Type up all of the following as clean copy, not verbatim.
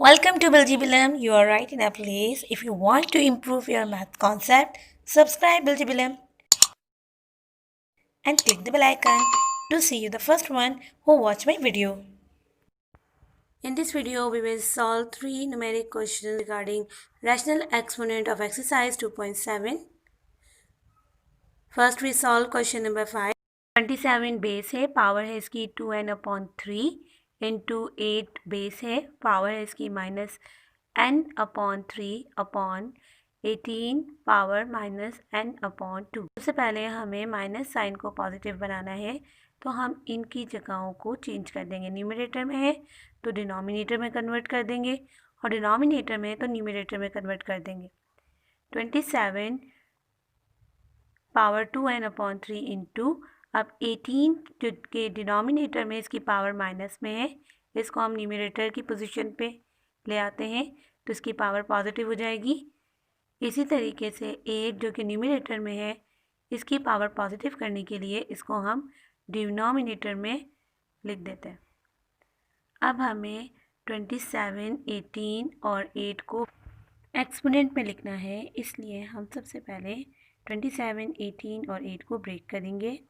Welcome to Biljibilam. You are right in a place. If you want to improve your math concept, subscribe Biljibilam and click the bell icon to see you the first one who watch my video. In this video, we will solve 3 numeric questions regarding rational exponent of exercise 2.7. First, we solve question number 5. 27 base है, power है इसकी 2n/3 into 8 base है, power है इसकी -n/3/18 power -n/2। सबसे पहले हमें minus sign को पॉजिटिव बनाना है, तो हम इनकी जगहों को चेंज कर देंगे। न्यूमरेटर में है तो डिनोमिनेटर में कन्वर्ट कर देंगे और डिनोमिनेटर में है तो न्यूमरेटर में कन्वर्ट कर देंगे। 27 पावर 2n/3 इंटू, अब 18 जो के डिनोमिनेटर में इसकी पावर माइनस में है, इसको हम न्यूमरेटर की पोजीशन पे ले आते हैं तो इसकी पावर पॉजिटिव हो जाएगी। इसी तरीके से 8 जो कि न्यूमरेटर में है, इसकी पावर पॉजिटिव करने के लिए इसको हम डिनोमिनेटर में लिख देते हैं। अब हमें 27, 18 और 8 को एक्सपोनेंट में लिखना है, इसलिए हम सबसे पहले 27, 18 और 8 को ब्रेक करेंगे।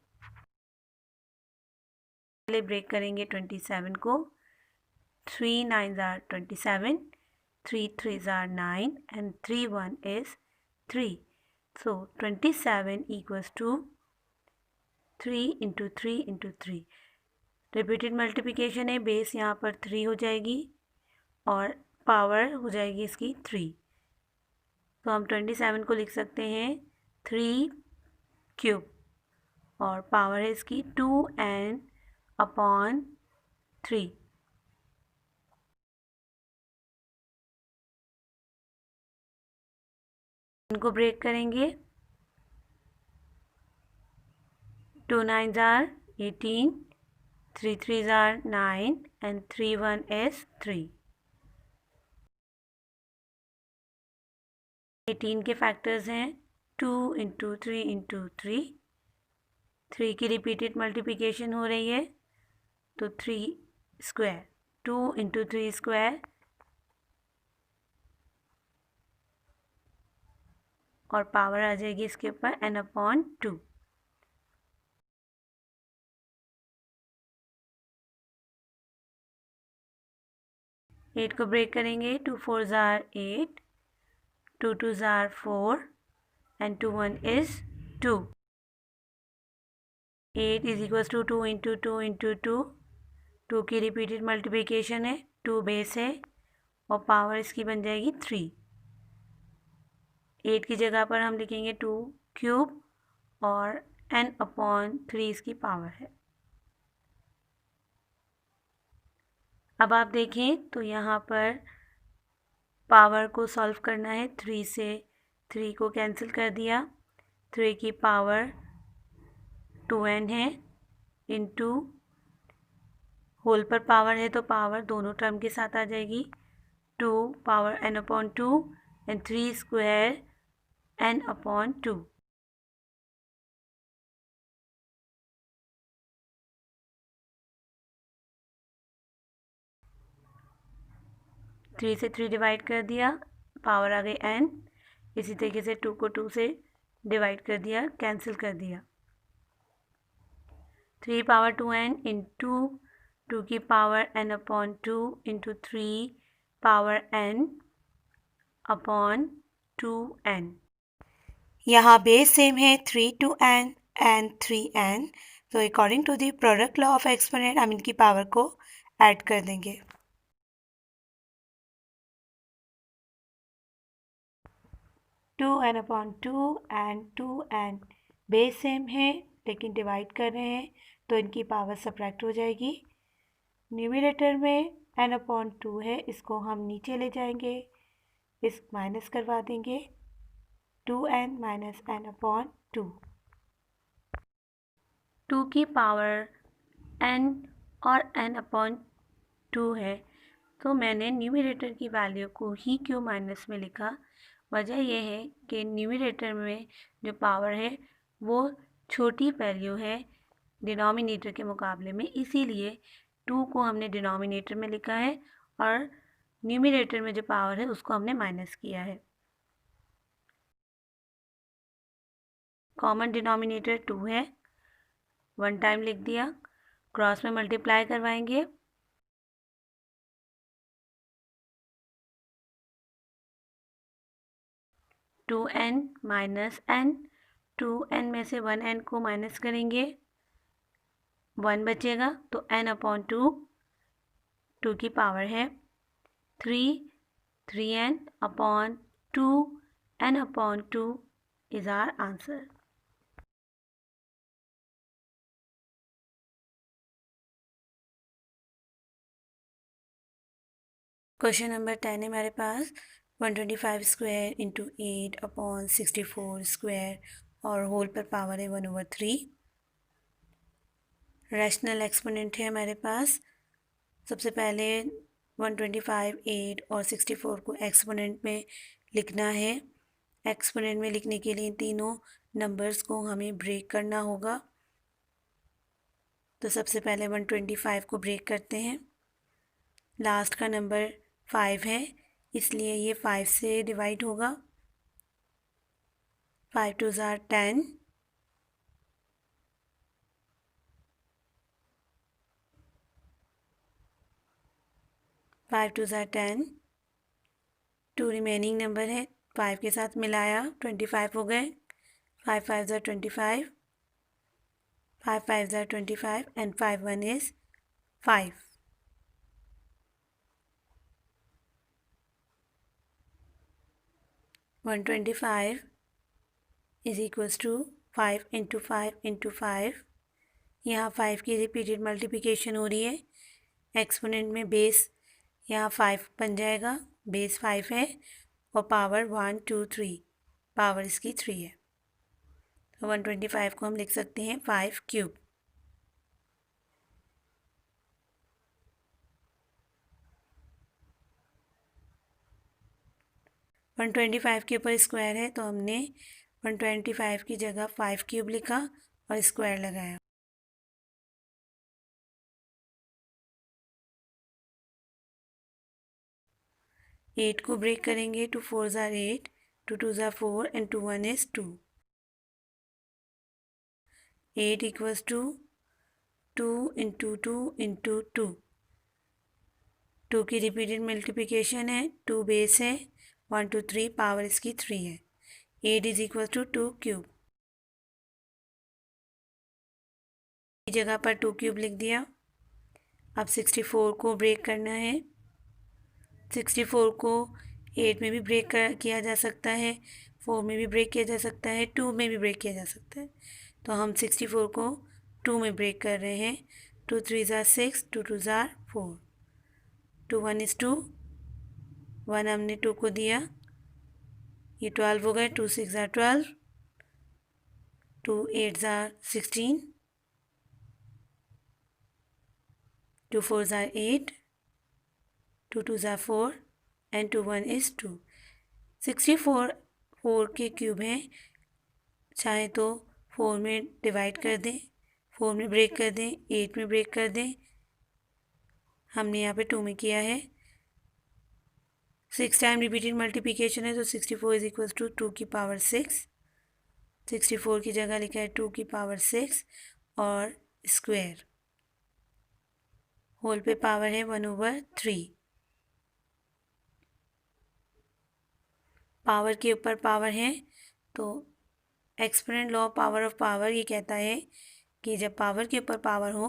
पहले ब्रेक करेंगे 27 को। 3 9s are 27, 3 3s are 9 and 3 1 is 3. So 27 equals to 3 into 3 into 3. Repeated multiplication है, बेस यहाँ पर 3 हो जाएगी और पावर हो जाएगी इसकी 3। तो हम 27 को लिख सकते हैं 3 क्यूब और पावर है इसकी 2n/3। इनको ब्रेक करेंगे। 2 9s are 18, 3 3s are 9 and 3 1 is 3। 18 के फैक्टर्स हैं 2 इंटू 3 इंटू 3। 3 की रिपीटेड मल्टीप्लिकेशन हो रही है तो 3 स्क्वायर, 2 इंटू 3 स्क्वायर और पावर आ जाएगी इसके ऊपर n/2। 8 को ब्रेक करेंगे। 2 4s are 8, 2 2s are 4 and 2 1 is 2। 8 is equals to 2 into 2 into 2। 2 की रिपीटेड मल्टीप्लिकेशन है, 2 बेस है और पावर इसकी बन जाएगी 3। 8 की जगह पर हम लिखेंगे 2 क्यूब और n/3 इसकी पावर है। अब आप देखें तो यहाँ पर पावर को सॉल्व करना है। 3 से 3 को कैंसिल कर दिया। 3 की पावर 2n है इंटू होल पर पावर है तो पावर दोनों टर्म के साथ आ जाएगी। 2 power n/2 and 3 square n/2। 3 से 3 डिवाइड कर दिया, पावर आ गई n। इसी तरीके से 2 को 2 से डिवाइड कर दिया, कैंसिल कर दिया। 3 पावर 2n इंटू 2 की power n/2 into 3 power n/2n। यहाँ बेस सेम है 3 2n एंड 3n, तो according to the product law of exponent हम इनकी पावर को ऐड कर देंगे। 2n/2 and 2n base same है लेकिन डिवाइड कर रहे हैं तो इनकी पावर सब्ट्रैक्ट हो जाएगी। न्यूमरेटर में n/2 है, इसको हम नीचे ले जाएंगे, इस माइनस करवा देंगे 2n माइनस n/2। 2 की पावर n और n/2 है तो मैंने न्यूमरेटर की वैल्यू को ही क्यों माइनस में लिखा। वजह यह है कि न्यूमरेटर में जो पावर है वो छोटी वैल्यू है डिनोमिनेटर के मुकाबले में, इसीलिए 2 को हमने डिनोमिनेटर में लिखा है और न्यूमरेटर में जो पावर है उसको हमने माइनस किया है। कॉमन डिनोमिनेटर 2 है, 1 टाइम लिख दिया, क्रॉस में मल्टीप्लाई करवाएंगे, to N minus N, 2n में से 1n को माइनस करेंगे, 1 बचेगा, तो n अपॉन 2 की पावर है 3n upon 2, n upon 2 is our answer. Question number 10 है हमारे पास, 125 स्क्वायर इंटू 8 अपॉन 64 स्क्वायर और होल पर पावर है 1/3। रैशनल एक्सपोनेंट है हमारे पास। सबसे पहले 125, 8 और 64 को एक्सपोनेंट में लिखना है। एक्सपोनेंट में लिखने के लिए तीनों नंबर्स को हमें ब्रेक करना होगा। तो सबसे पहले 125 को ब्रेक करते हैं। लास्ट का नंबर 5 है, इसलिए ये 5 से डिवाइड होगा। 5 2 ज़ार 10, 5 2 ज़ार 10, 2 रिमेनिंग नंबर है, 5 के साथ मिलाया 25 हो गए। 5 5 ज़ार 25, 5 5 ज़ार 25 and 5 1 is 5। 125 is equals to 5 into 5 into 5। यहाँ 5 की रिपीटेड मल्टीप्लिकेशन हो रही है। एक्सपोनेंट में बेस यहाँ 5 बन जाएगा, बेस 5 है और पावर 1 2 3, पावर इसकी 3 है। तो 125 को हम लिख सकते हैं 5 क्यूब। वन 125 के ऊपर स्क्वायर है तो हमने 125 की जगह 5 क्यूब लिखा और स्क्वायर लगाया। एट को ब्रेक करेंगे, 2 4 ज़ार 8, 2 2 ज़ार 4 and 2 1 is 2। 8 equals to 2 into 2 into 2। 2 की रिपीटेड मल्टीप्लिकेशन है, 2 बेस है, 1 2 3, पावर इसकी 3 है। 8 इज इक्वल टू 2 क्यूब। जगह पर 2 क्यूब लिख दिया। अब 64 को ब्रेक करना है। 64 को 8 में भी ब्रेक किया जा सकता है, 4 में भी ब्रेक किया जा सकता है, 2 में भी ब्रेक किया जा सकता है। तो हम 64 को 2 में ब्रेक कर रहे हैं। 2 3 ज़ार 6, 2 2 ज़ार 4, 2 1 इज़ 2, 1 हमने 2 को दिया, ये 12 हो गए। 2 6 ज़ार 12, 2 8 ज़ार 16, 2 4 ज़ार 8, 2 2 ज़ार 4 एंड 2 1 इज़ 2। 64 4 के क्यूब हैं, चाहे तो 4 में डिवाइड कर दें, 4 में ब्रेक कर दें, 8 में ब्रेक कर दें। हमने यहाँ पे 2 में किया है। 6 टाइम रिपीटेड मल्टीप्लिकेशन है तो 64 इज इक्वल टू 2 की पावर 6। 64 की जगह लिखा है 2 की पावर 6 और स्क्वायर। होल पे पावर है 1/3। पावर के ऊपर पावर है तो exponent law power of power ये कहता है कि जब पावर के ऊपर पावर हो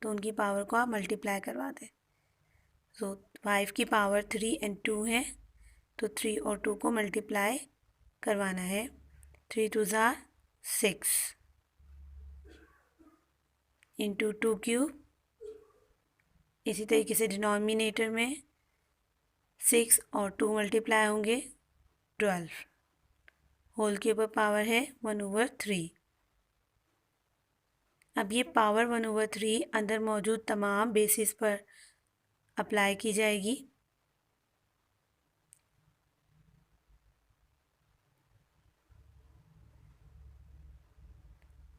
तो उनकी पावर को आप मल्टीप्लाई करवा दें। तो 5 की पावर 3 एंड 2 है तो 3 और 2 को मल्टीप्लाई करवाना है। 3 2 ज़ार 6 इंटू 2 क्यूब। इसी तरीके से डिनोमिनेटर में 6 और 2 मल्टीप्लाई होंगे 12। होल के ऊपर पावर है 1/3। अब ये पावर 1/3 अंदर मौजूद तमाम बेसिस पर अप्लाई की जाएगी।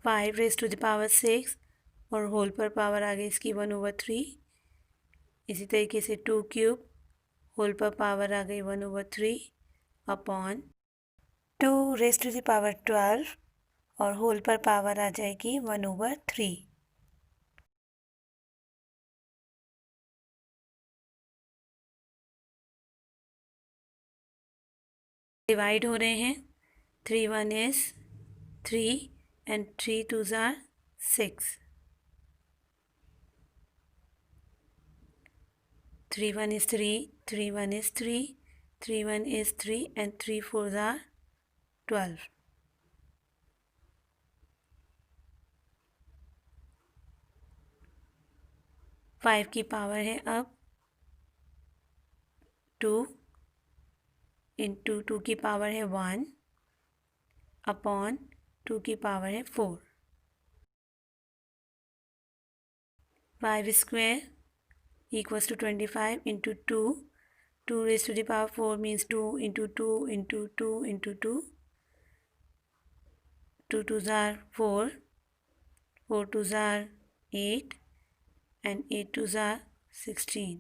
Five raise to the power 6 और होल पर पावर आ गई इसकी 1/3। इसी तरीके से 2 क्यूब, होल पर पावर आ गई 1/3 upon 2 raise to the power 12 और होल पर पावर आ जाएगी 1/3। डिवाइड हो रहे हैं, 3 1 is 3 and 3 2s are 6, 3 1 is 3, 3 1 is 3, 3 1 is 3 and 3 4s are 12। 5 की पावर है अब 2 इंटू 2 की पावर है 1 अपॉन 2 की पावर है 4। 5 square equals to 25 into 2, 2 raised to the power 4 means 2 into 2 into 2 into 2, 2 2s are 4, 4 2s are 8 and 8 2s are 16।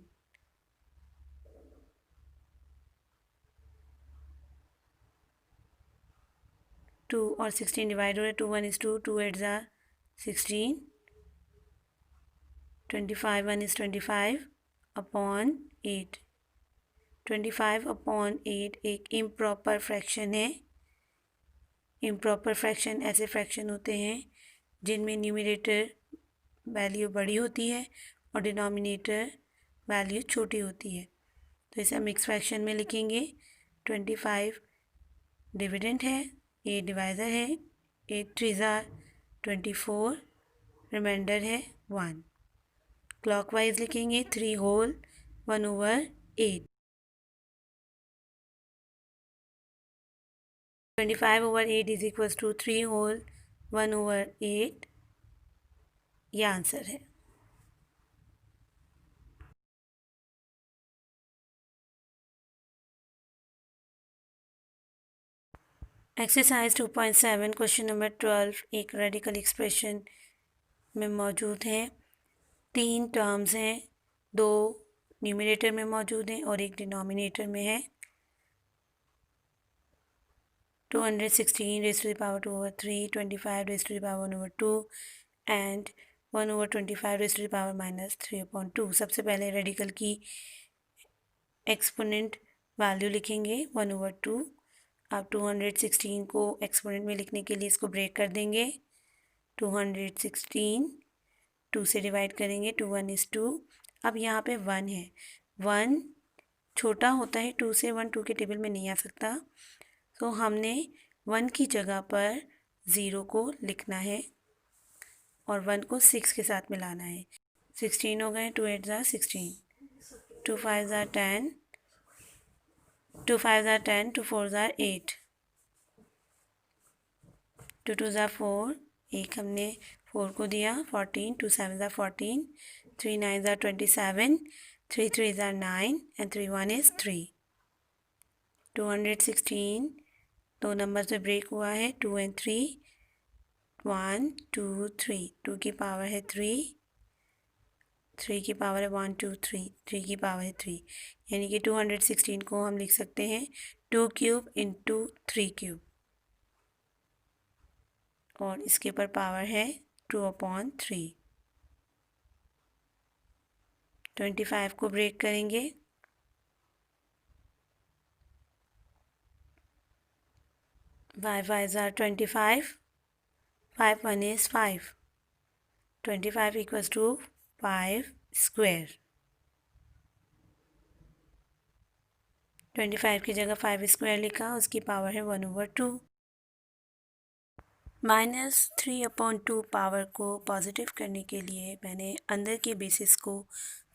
2 और 16 divide हो रहे, 2 1 is 2, 2 8s are 16, 25 1 is 25 upon 8। 25 upon 8 एक इम्प्रॉपर फ्रैक्शन है। Improper fraction ऐसे fraction होते हैं जिनमें numerator value बड़ी होती है और डिनोमिनेटर वैल्यू छोटी होती है। तो इसे हम मिक्स फ्रैक्शन में लिखेंगे। 25 डिविडेंड है, 8 डिवाइज़र है, 8 3s are 24, रिमाइंडर है 1। क्लॉकवाइज लिखेंगे, 3 whole 1/8। 25/8 is equals to 3 whole 1/8। ये आंसर है। एक्सरसाइज 2.7 क्वेश्चन नंबर 12 एक रेडिकल एक्सप्रेशन में मौजूद है। 3 टर्म्स हैं, 2 न्यूमरेटर में मौजूद हैं और एक डिनोमिनेटर में है। 216 raised to the power 2/3, 25 raised to the power 1/2 and 1/25 raised to the power -3/2। सबसे पहले रेडिकल की एक्सपोनेंट वैल्यू लिखेंगे 1/2। अब 216 को एक्सपोनेंट में लिखने के लिए इसको ब्रेक कर देंगे। 216 2 से डिवाइड करेंगे, 2 1 is 2। अब यहाँ पे 1 है, 1 छोटा होता है 2 से, 1 2 के टेबल में नहीं आ सकता, तो हमने 1 की जगह पर 0 को लिखना है और 1 को 6 के साथ मिलाना है। 16 हो गए, 2 8s are 16, 2 5s are 10, 2 5s are 10, 2 4s are 8, 2 2s are 4, एक हमने 4 को दिया 14, 2 7s are 14, 3 9s are 27, 3 3s are 9 and 3 1 is 3। 216 दो नंबर में ब्रेक हुआ है, 2 and 3, 1 2 3, 2 की पावर है 3, 3 की पावर है 1 2 3, 3 की पावर है 3, यानी कि 216 को हम लिख सकते हैं 2 क्यूब इंटू 3 क्यूब और इसके ऊपर पावर है 2/3। 25 को ब्रेक करेंगे, 5 5s are 25, 5 1 is 5, 25 equals to 5 square. 25 की जगह 5 स्क्वायर लिखा, उसकी पावर है 1/2। -3/2 पावर को पॉजिटिव करने के लिए मैंने अंदर के बेसिस को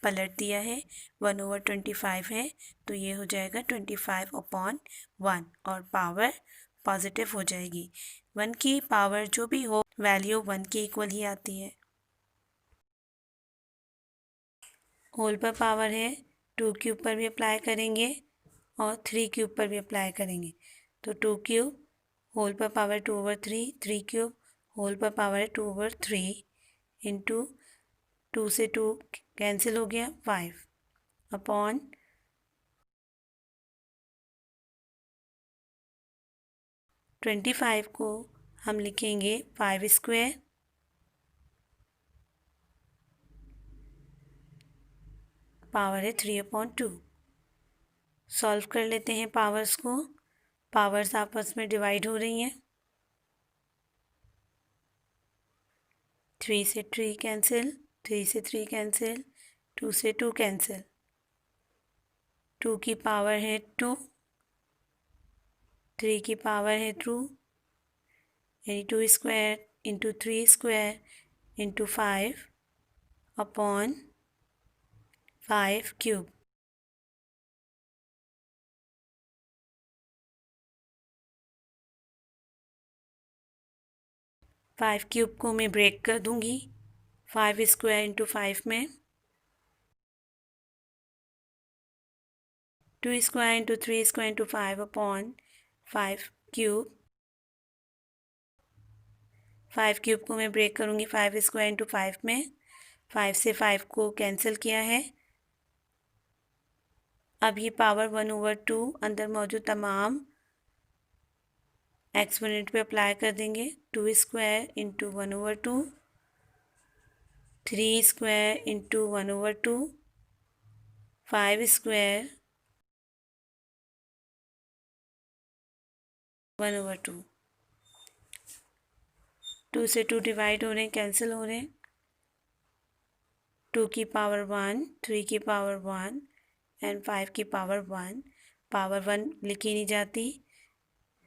पलट दिया है। 1/25 है तो ये हो जाएगा 25/1 और पावर पॉजिटिव हो जाएगी। 1 की पावर जो भी हो वैल्यू 1 के इक्वल ही आती है। होल पर पावर है 2 क्यूब पर भी अप्लाई करेंगे और 3 क्यूब पर भी अप्लाई करेंगे, तो 2 क्यूब होल पर पावर 2/3, 3 क्यूब होल पर पावर है 2/3 इंटू 2 से 2 कैंसिल हो गया 5 अपॉन 25 को हम लिखेंगे 5 स्क्वायर, पावर है 3/2। सॉल्व कर लेते हैं पावर्स को। पावर्स आपस में डिवाइड हो रही हैं। 3 से 3 कैंसिल, 3 से 3 कैंसिल, 2 से 2 कैंसिल। 2 की पावर है 2, 3 की पावर है 2, यानी 2 square into 3 square into 5 upon 5 cube. 5 cube को मैं ब्रेक कर दूंगी 5 स्क्वायर इंटू 5 में। 2 square into 3 square into 5 upon 5 cube. 5 cube को मैं ब्रेक करूंगी 5 स्क्वायर इंटू 5 में। 5 से 5 को कैंसिल किया है। अब ये पावर 1/2 अंदर मौजूद तमाम एक्सपोनेंट पे अप्लाई कर देंगे। 2 square into 1/2, 3 square into 1/2, 5 square 1/2। 2 से 2 डिवाइड हो रहे हैं, कैंसिल हो रहे हैं। 2 की पावर 1, 3 की पावर 1 एंड 5 की पावर 1। पावर 1 लिखी नहीं जाती।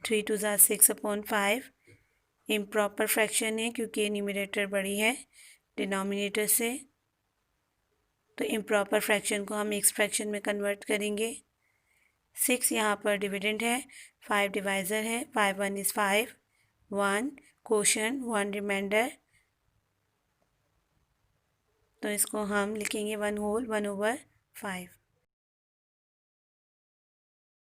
3 2 ज़ा 6/5। इम्प्रॉपर फ्रैक्शन है क्योंकि न्यूमरेटर बड़ी है डिनोमिनेटर से, तो इम्प्रॉपर फ्रैक्शन को हम मिक्स फ्रैक्शन में कन्वर्ट करेंगे। 6 यहाँ पर डिविडेंड है, 5 डिवाइज़र है। 5 1 इज़ 5, 1 क्वोशंट, 1 रिमाइंडर, तो इसको हम लिखेंगे 1 होल 1/5।